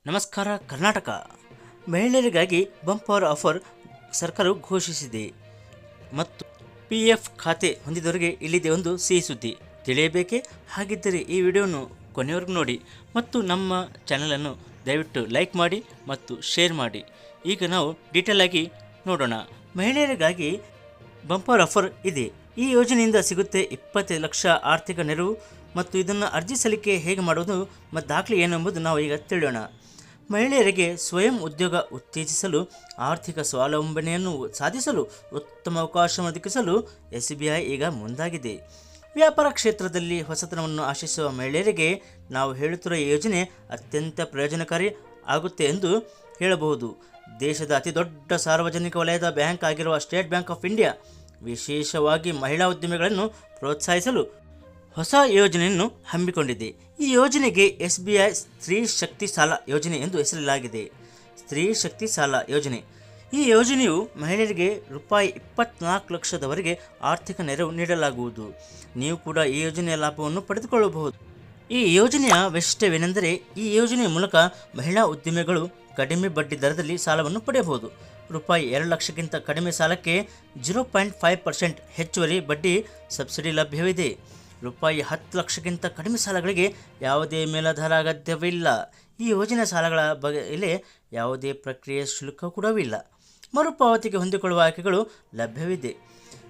ನಮಸ್ಕಾರ ಕರ್ನಾಟಕ. ಮಹಿಳೆಯರಿಗಾಗಿ bumper offer ಸರ್ಕಾರವು ಘೋಷಿಸಿದೆ ಮತ್ತು PF ಖಾತೆ ಹೊಂದಿದವರಿಗೆ ಇಲ್ಲಿದೆ ಒಂದು ಸಿಹಿ ಸುದ್ದಿ. ತಿಳಿಯಬೇಕೇ? ಹಾಗಿದ್ದರೆ ಈ ವಿಡಿಯೋವನ್ನು ಕೊನೆಯವರೆಗೂ ನೋಡಿ ಮತ್ತು ನಮ್ಮ ಚಾನಲನ್ನು ದಯವಿಟ್ಟು ಲೈಕ್ ಮಾಡಿ ಮತ್ತು ಶೇರ್ ಮಾಡಿ. ಈಗ ನಾವು ಡೀಟೇಲ್ ಆಗಿ ನೋಡೋಣ. ಮಹಿಳೆಯರಿಗಾಗಿ ಬಂಪರ್ ಆಫರ್ ಇದೆ. ಈ ಯೋಜನೆಯಿಂದ ಸಿಗುತ್ತೆ 25 ಲಕ್ಷ ಆರ್ಥಿಕ ನೆರವು ಮತ್ತು ಇದನ್ನು ಅರ್ಜಿ ಸಲ್ಲಿಕೆ ಹೇಗೆ ಮಾಡುವುದು ಮತ್ತು ದಾಖಲೆ ಏನೆಂಬುದು ನಾವು ಈಗ ತಿಳಿಯೋಣ. ಮಹಿಳೆಯರಿಗೆ ಸ್ವಯಂ ಉದ್ಯೋಗ ಉತ್ತೇಜಿಸಲು, ಆರ್ಥಿಕ ಸ್ವಾವಲಂಬನೆಯನ್ನು ಸಾಧಿಸಲು ಉತ್ತಮ ಅವಕಾಶ ಒದಗಿಸಲು SBI ಈಗ ಮುಂದಾಗಿದೆ. ವ್ಯಾಪಾರ ಕ್ಷೇತ್ರದಲ್ಲಿ ಹೊಸತನವನ್ನು ಆಶಿಸುವ ಮಹಿಳೆಯರಿಗೆ ನಾವು ಹೇಳುತ್ತಿರುವ ಈ ಯೋಜನೆ ಅತ್ಯಂತ ಪ್ರಯೋಜನಕಾರಿ ಆಗುತ್ತೆ ಎಂದು ಹೇಳಬಹುದು. ದೇಶದ ಅತಿದೊಡ್ಡ ಸಾರ್ವಜನಿಕ ವಲಯದ ಬ್ಯಾಂಕ್ ಆಗಿರುವ ಸ್ಟೇಟ್ ಬ್ಯಾಂಕ್ ಆಫ್ ಇಂಡಿಯಾ ವಿಶೇಷವಾಗಿ ಮಹಿಳಾ ಉದ್ಯಮಿಗಳನ್ನು ಪ್ರೋತ್ಸಾಹಿಸಲು ಹೊಸ ಯೋಜನೆಯನ್ನು ಹಮ್ಮಿಕೊಂಡಿದೆ. ಈ ಯೋಜನೆಗೆ SBI ಸ್ತ್ರೀ ಶಕ್ತಿ ಸಾಲ ಯೋಜನೆ ಎಂದು ಹೆಸರಿಸಲಾಗಿದೆ. ಸ್ತ್ರೀ ಶಕ್ತಿ ಸಾಲ ಯೋಜನೆ. ಈ ಯೋಜನೆಯು ಮಹಿಳೆಯರಿಗೆ ರೂಪಾಯಿ 24 ಲಕ್ಷದವರೆಗೆ ಆರ್ಥಿಕ ನೆರವು ನೀಡಲಾಗುವುದು. ನೀವು ಕೂಡ ಈ ಯೋಜನೆಯ ಲಾಭವನ್ನು ಪಡೆದುಕೊಳ್ಳಬಹುದು. ಈ ಯೋಜನೆಯ ವೈಶಿಷ್ಟ್ಯವೇನೆಂದರೆ, ಈ ಯೋಜನೆಯ ಮೂಲಕ ಮಹಿಳಾ ಉದ್ಯಮಿಗಳು ಕಡಿಮೆ ಬಡ್ಡಿ ದರದಲ್ಲಿ ಸಾಲವನ್ನು ಪಡೆಯಬಹುದು. ರೂಪಾಯಿ 2 ಲಕ್ಷಕ್ಕಿಂತ ಕಡಿಮೆ ಸಾಲಕ್ಕೆ 0.5% ಹೆಚ್ಚುವರಿ ಬಡ್ಡಿ ಸಬ್ಸಿಡಿ ಲಭ್ಯವಿದೆ. ರೂಪಾಯಿ 10 ಲಕ್ಷಕ್ಕಿಂತ ಕಡಿಮೆ ಸಾಲಗಳಿಗೆ ಯಾವುದೇ ಮೇಲಾಧಾರ ಅಗತ್ಯವಿಲ್ಲ. ಈ ಯೋಜನೆ ಸಾಲಗಳ ಮೇಲೆ ಯಾವುದೇ ಪ್ರಕ್ರಿಯೆ ಶುಲ್ಕ ಕೂಡವಿಲ್ಲ. ಮರುಪಾವತಿಗೆ ಹೊಂದಿಕೊಳ್ಳುವ ಆಯ್ಕೆಗಳು ಲಭ್ಯವಿದೆ.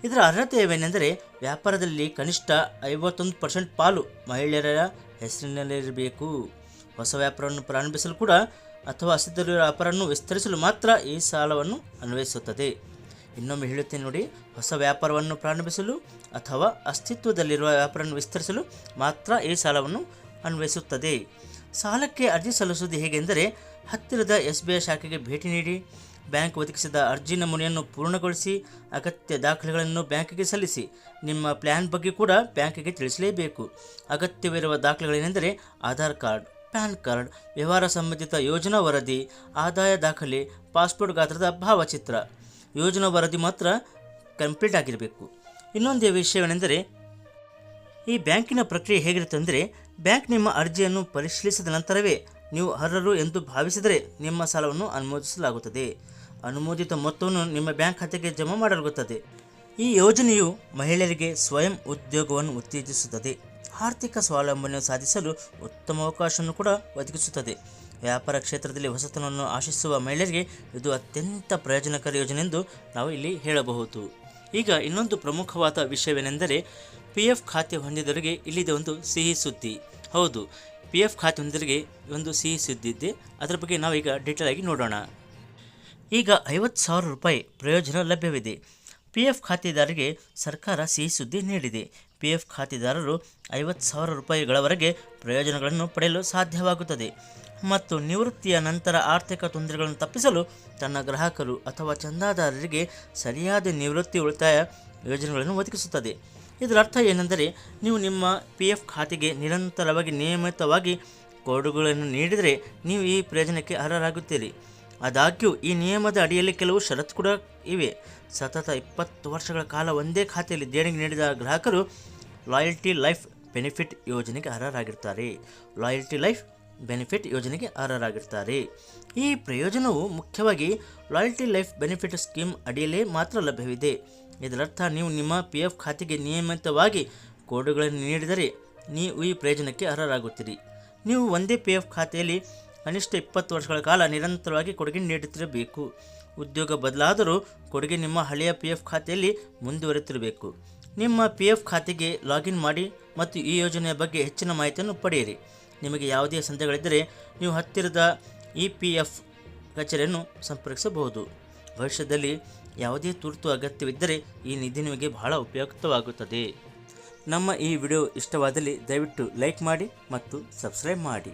ಇದರ ಅರ್ಹತೆಯೇನೆಂದರೆ, ವ್ಯಾಪಾರದಲ್ಲಿ ಕನಿಷ್ಠ 51% ಪಾಲು ಮಹಿಳೆಯರ ಹೆಸರಿನಲ್ಲಿರಬೇಕು. ಹೊಸ ವ್ಯಾಪಾರವನ್ನು ಪ್ರಾರಂಭಿಸಲು ಕೂಡ ಅಥವಾ ಅಸ್ತಿತ್ವದಲ್ಲಿರುವ ವ್ಯಾಪಾರವನ್ನು ವಿಸ್ತರಿಸಲು ಮಾತ್ರ ಈ ಸಾಲವನ್ನು ಅನ್ವಯಿಸುತ್ತದೆ. ಇನ್ನೊಮ್ಮೆ ಹೇಳುತ್ತೇನೆ ನೋಡಿ, ಹೊಸ ವ್ಯಾಪಾರವನ್ನು ಪ್ರಾರಂಭಿಸಲು ಅಥವಾ ಅಸ್ತಿತ್ವದಲ್ಲಿರುವ ವ್ಯಾಪಾರವನ್ನು ವಿಸ್ತರಿಸಲು ಮಾತ್ರ ಈ ಸಾಲವನ್ನು ಅನ್ವಯಿಸುತ್ತದೆ. ಸಾಲಕ್ಕೆ ಅರ್ಜಿ ಸಲ್ಲಿಸುವುದು ಹೇಗೆಂದರೆ, ಹತ್ತಿರದ SBI ಶಾಖೆಗೆ ಭೇಟಿ ನೀಡಿ, ಬ್ಯಾಂಕ್ ಒದಗಿಸಿದ ಅರ್ಜಿ ನಮೂನೆಯನ್ನು ಪೂರ್ಣಗೊಳಿಸಿ, ಅಗತ್ಯ ದಾಖಲೆಗಳನ್ನು ಬ್ಯಾಂಕಿಗೆ ಸಲ್ಲಿಸಿ. ನಿಮ್ಮ ಪ್ಲ್ಯಾನ್ ಬಗ್ಗೆ ಕೂಡ ಬ್ಯಾಂಕಿಗೆ ತಿಳಿಸಲೇಬೇಕು. ಅಗತ್ಯವಿರುವ ದಾಖಲೆಗಳೇನೆಂದರೆ ಆಧಾರ್ ಕಾರ್ಡ್, ಪ್ಯಾನ್ ಕಾರ್ಡ್, ವ್ಯವಹಾರ ಸಂಬಂಧಿತ ಯೋಜನಾ ವರದಿ, ಆದಾಯ ದಾಖಲೆ, ಪಾಸ್ಪೋರ್ಟ್ ಗಾತ್ರದ ಭಾವಚಿತ್ರ. ಯೋಜನಾ ವರದಿ ಮಾತ್ರ ಕಂಪ್ಲೀಟ್ ಆಗಿರಬೇಕು. ಇನ್ನೊಂದು ವಿಷಯವೇನೆಂದರೆ, ಈ ಬ್ಯಾಂಕಿನ ಪ್ರಕ್ರಿಯೆ ಹೇಗಿರುತ್ತೆ ಅಂದರೆ, ಬ್ಯಾಂಕ್ ನಿಮ್ಮ ಅರ್ಜಿಯನ್ನು ಪರಿಶೀಲಿಸಿದ ನಂತರವೇ ನೀವು ಅರ್ಹರು ಎಂದು ಭಾವಿಸಿದರೆ ನಿಮ್ಮ ಸಾಲವನ್ನು ಅನುಮೋದಿಸಲಾಗುತ್ತದೆ. ಅನುಮೋದಿತ ಮೊತ್ತವನ್ನು ನಿಮ್ಮ ಬ್ಯಾಂಕ್ ಖಾತೆಗೆ ಜಮಾ ಮಾಡಲಾಗುತ್ತದೆ. ಈ ಯೋಜನೆಯು ಮಹಿಳೆಯರಿಗೆ ಸ್ವಯಂ ಉದ್ಯೋಗವನ್ನು ಉತ್ತೇಜಿಸುತ್ತದೆ, ಆರ್ಥಿಕ ಸ್ವಾವಲಂಬನೆಯನ್ನು ಸಾಧಿಸಲು ಉತ್ತಮ ಅವಕಾಶವನ್ನು ಕೂಡ ಒದಗಿಸುತ್ತದೆ. ವ್ಯಾಪಾರ ಕ್ಷೇತ್ರದಲ್ಲಿ ಹೊಸತನವನ್ನು ಆಶಿಸುವ ಮಹಿಳೆಯರಿಗೆ ಇದು ಅತ್ಯಂತ ಪ್ರಯೋಜನಕಾರಿ ಯೋಜನೆ ಎಂದು ನಾವು ಇಲ್ಲಿ ಹೇಳಬಹುದು. ಈಗ ಇನ್ನೊಂದು ಪ್ರಮುಖವಾದ ವಿಷಯವೇನೆಂದರೆ, PF ಖಾತೆ ಹೊಂದಿದವರಿಗೆ ಇಲ್ಲಿದೆ ಒಂದು ಸಿಹಿ ಸುದ್ದಿ. ಹೌದು, PF ಖಾತೆ ಹೊಂದಿದವರಿಗೆ ಒಂದು ಸಿಹಿ ಸುದ್ದಿ ಇದೆ. ಅದರ ಬಗ್ಗೆ ನಾವೀಗ ಡೀಟೇಲ್ ಆಗಿ ನೋಡೋಣ. ಈಗ 50,000 ರೂಪಾಯಿ ಪ್ರಯೋಜನ ಲಭ್ಯವಿದೆ. PF ಖಾತೆದಾರರಿಗೆ ಸರ್ಕಾರ ಸಿಹಿ ಸುದ್ದಿ ನೀಡಿದೆ. PF ಖಾತೆದಾರರು 50,000 ರೂಪಾಯಿಗಳವರೆಗೆ ಪ್ರಯೋಜನಗಳನ್ನು ಪಡೆಯಲು ಸಾಧ್ಯವಾಗುತ್ತದೆ ಮತ್ತು ನಿವೃತ್ತಿಯ ನಂತರ ಆರ್ಥಿಕ ತೊಂದರೆಗಳನ್ನು ತಪ್ಪಿಸಲು ತನ್ನ ಗ್ರಾಹಕರು ಅಥವಾ ಚಂದಾದಾರರಿಗೆ ಸರಿಯಾದ ನಿವೃತ್ತಿ ಉಳಿತಾಯ ಯೋಜನೆಗಳನ್ನು ಒದಗಿಸುತ್ತದೆ. ಇದರ ಅರ್ಥ ಏನೆಂದರೆ, ನೀವು ನಿಮ್ಮ PF ಖಾತೆಗೆ ನಿಯಮಿತವಾಗಿ ಕೊಡುಗೆಗಳನ್ನು ನೀಡಿದರೆ ನೀವು ಈ ಪ್ರಯೋಜನಕ್ಕೆ ಅರ್ಹರಾಗುತ್ತೀರಿ. ಆದಾಗ್ಯೂ ಈ ನಿಯಮದ ಅಡಿಯಲ್ಲಿ ಕೆಲವು ಷರತ್ತು ಕೂಡ ಇವೆ. ಸತತ 20 ವರ್ಷಗಳ ಕಾಲ ಒಂದೇ ಖಾತೆಯಲ್ಲಿ ದೇಣಿಗೆ ನೀಡಿದ ಗ್ರಾಹಕರು ಲಾಯಲ್ಟಿ ಲೈಫ್ ಬೆನಿಫಿಟ್ ಯೋಜನೆಗೆ ಅರ್ಹರಾಗಿರ್ತಾರೆ. ಈ ಪ್ರಯೋಜನವು ಮುಖ್ಯವಾಗಿ ಲಾಯಲ್ಟಿ ಲೈಫ್ ಬೆನಿಫಿಟ್ ಸ್ಕೀಮ್ ಅಡಿಯಲ್ಲೇ ಮಾತ್ರ ಲಭ್ಯವಿದೆ. ಇದರರ್ಥ ನೀವು ನಿಮ್ಮ PF ಖಾತೆಗೆ ನಿಯಮಿತವಾಗಿ ಕೊಡುಗೆಗಳನ್ನು ನೀಡಿದರೆ ನೀವು ಈ ಪ್ರಯೋಜನಕ್ಕೆ ಅರ್ಹರಾಗುತ್ತೀರಿ. ನೀವು ಒಂದೇ PF ಖಾತೆಯಲ್ಲಿ ಕನಿಷ್ಠ 20 ವರ್ಷಗಳ ಕಾಲ ನಿರಂತರವಾಗಿ ಕೊಡುಗೆ ನೀಡುತ್ತಿರಬೇಕು. ಉದ್ಯೋಗ ಬದಲಾದರೂ ಕೊಡುಗೆ ನಿಮ್ಮ ಹಳೆಯ PF ಖಾತೆಯಲ್ಲಿ ಮುಂದುವರೆತಿರಬೇಕು. ನಿಮ್ಮ PF ಖಾತೆಗೆ ಲಾಗಿನ್ ಮಾಡಿ ಮತ್ತು ಈ ಯೋಜನೆಯ ಬಗ್ಗೆ ಹೆಚ್ಚಿನ ಮಾಹಿತಿಯನ್ನು ಪಡೆಯಿರಿ. ನಿಮಗೆ ಯಾವುದೇ ಸಂದೇಹಗಳಿದ್ದರೆ ನೀವು ಹತ್ತಿರದ EPF ಕಚೇರಿಯನ್ನು ಸಂಪರ್ಕಿಸಬಹುದು. ಭವಿಷ್ಯದಲ್ಲಿ ಯಾವುದೇ ತುರ್ತು ಅಗತ್ಯವಿದ್ದರೆ ಈ ನಿಧಿ ನಿಮಗೆ ಬಹಳ ಉಪಯುಕ್ತವಾಗುತ್ತದೆ. ನಮ್ಮ ಈ ವಿಡಿಯೋ ಇಷ್ಟವಾದಲ್ಲಿ ದಯವಿಟ್ಟು ಲೈಕ್ ಮಾಡಿ ಮತ್ತು ಸಬ್ಸ್ಕ್ರೈಬ್ ಮಾಡಿ.